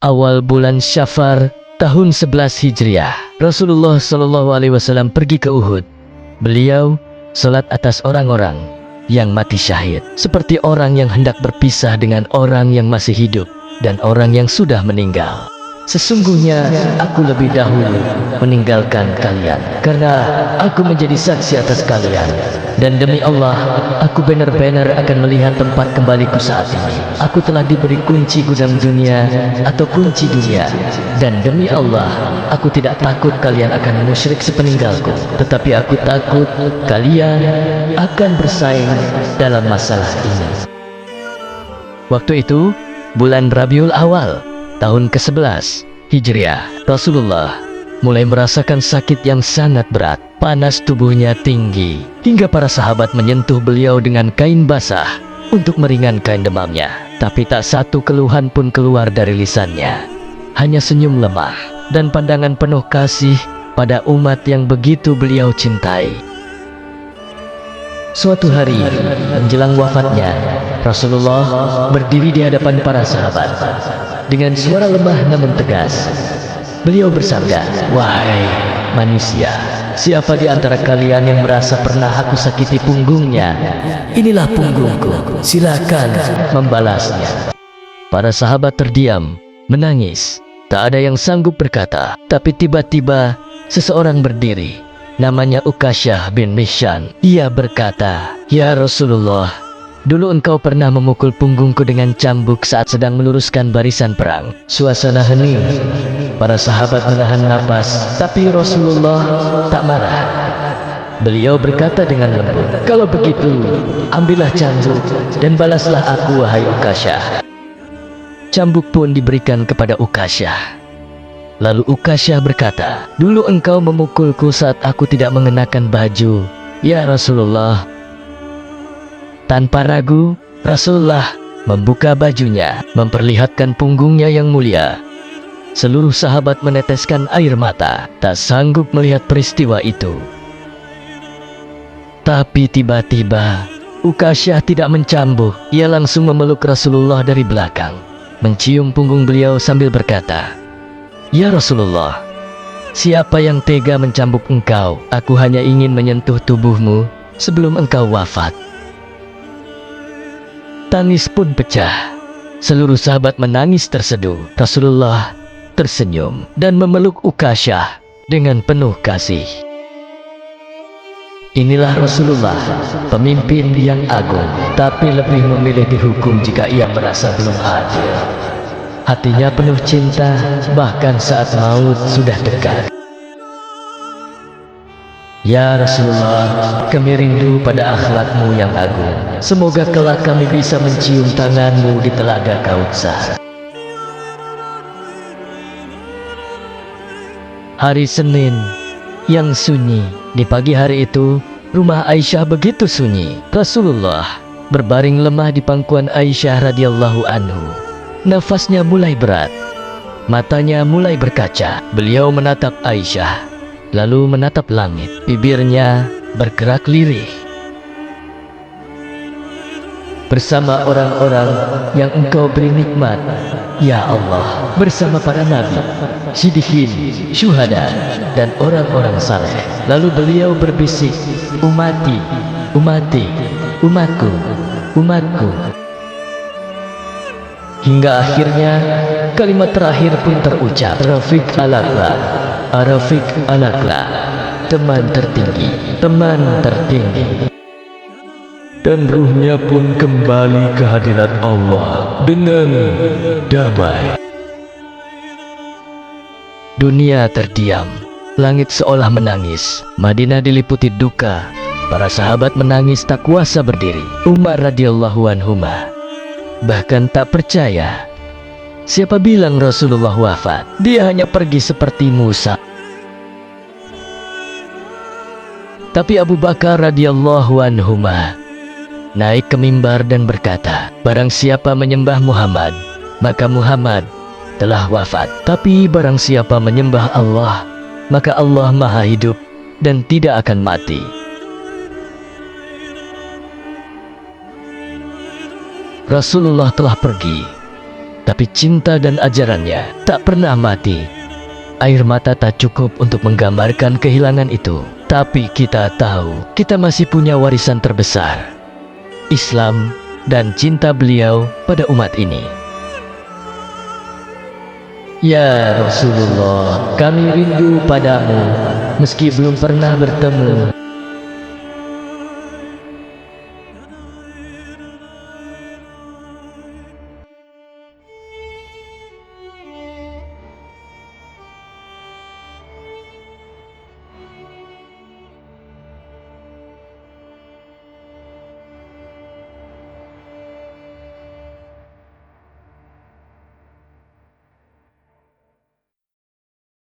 awal bulan Syafar tahun 11 Hijriah. Rasulullah SAW pergi ke Uhud. Beliau salat atas orang-orang yang mati syahid, seperti orang yang hendak berpisah dengan orang yang masih hidup dan orang yang sudah meninggal. Sesungguhnya aku lebih dahulu meninggalkan kalian, karena aku menjadi saksi atas kalian. Dan demi Allah, aku benar-benar akan melihat tempat kembaliku saat ini. Aku telah diberi kunci gudang dunia atau kunci dunia. Dan demi Allah, aku tidak takut kalian akan musyrik sepeninggalku, tetapi aku takut kalian akan bersaing dalam masalah ini. Waktu itu, bulan Rabiul Awal tahun ke-11 Hijriah, Rasulullah mulai merasakan sakit yang sangat berat. Panas tubuhnya tinggi, hingga para sahabat menyentuh beliau dengan kain basah untuk meringankan demamnya. Tapi tak satu keluhan pun keluar dari lisannya. Hanya senyum lemah dan pandangan penuh kasih pada umat yang begitu beliau cintai. Suatu hari menjelang wafatnya, Rasulullah berdiri di hadapan para sahabat. Dengan suara lemah namun tegas, beliau bersabda, "Wahai manusia, siapa di antara kalian yang merasa pernah aku sakiti punggungnya? Inilah punggungku, silakan membalasnya." Para sahabat terdiam, menangis. Tak ada yang sanggup berkata. Tapi tiba-tiba seseorang berdiri. Namanya Ukasyah bin Mihsan. Ia berkata, "Ya Rasulullah, dulu engkau pernah memukul punggungku dengan cambuk saat sedang meluruskan barisan perang." Suasana hening. Para sahabat menahan napas, tapi Rasulullah tak marah. Beliau berkata dengan lembut, "Kalau begitu, ambillah cambuk dan balaslah aku, wahai Ukasyah." Cambuk pun diberikan kepada Ukasyah. Lalu Ukasyah berkata, "Dulu engkau memukulku saat aku tidak mengenakan baju, ya Rasulullah." Tanpa ragu, Rasulullah membuka bajunya, memperlihatkan punggungnya yang mulia. Seluruh sahabat meneteskan air mata, tak sanggup melihat peristiwa itu. Tapi tiba-tiba, Ukasyah tidak mencambuk. Ia langsung memeluk Rasulullah dari belakang, mencium punggung beliau sambil berkata, "Ya Rasulullah, siapa yang tega mencambuk engkau? Aku hanya ingin menyentuh tubuhmu sebelum engkau wafat." Tangis pun pecah. Seluruh sahabat menangis terseduh. Rasulullah tersenyum dan memeluk Ukasyah dengan penuh kasih. Inilah Rasulullah, pemimpin yang agung, tapi lebih memilih dihukum jika ia merasa belum adil. Hatinya penuh cinta, bahkan saat maut sudah dekat. Ya Rasulullah, kami rindu pada akhlakmu yang agung. Semoga kelak kami bisa mencium tanganmu di telaga Kautsar. Hari Senin yang sunyi. Di pagi hari itu, rumah Aisyah begitu sunyi. Rasulullah berbaring lemah di pangkuan Aisyah radhiyallahu anhu. Nafasnya mulai berat, matanya mulai berkaca. Beliau menatap Aisyah, lalu menatap langit. Bibirnya bergerak lirih. "Bersama orang-orang yang engkau beri nikmat, ya Allah, bersama para nabi, siddiqin, syuhada, dan orang-orang saleh." Lalu beliau berbisik, "Umati, umati, umatku, umatku." Hingga akhirnya kalimat terakhir pun terucap, "Rafiq alakla, Rafiq alakla, teman tertinggi, teman tertinggi." Dan ruhnya pun kembali ke hadirat Allah dengan damai. Dunia terdiam, langit seolah menangis, Madinah diliputi duka. Para sahabat menangis tak kuasa berdiri. Umar radhiyallahu anhuma bahkan tak percaya. Siapa bilang Rasulullah wafat? Dia hanya pergi seperti Musa. Tapi Abu Bakar radhiyallahu anhuma naik ke mimbar dan berkata, "Barang siapa menyembah Muhammad, maka Muhammad telah wafat. Tapi barang siapa menyembah Allah, maka Allah maha hidup dan tidak akan mati." Rasulullah telah pergi. tapi cinta dan ajarannya tak pernah mati. Air mata tak cukup untuk menggambarkan kehilangan itu, tapi kita tahu kita masih punya warisan terbesar, Islam dan cinta beliau pada umat ini. Ya Rasulullah, kami rindu padamu meski belum pernah bertemu.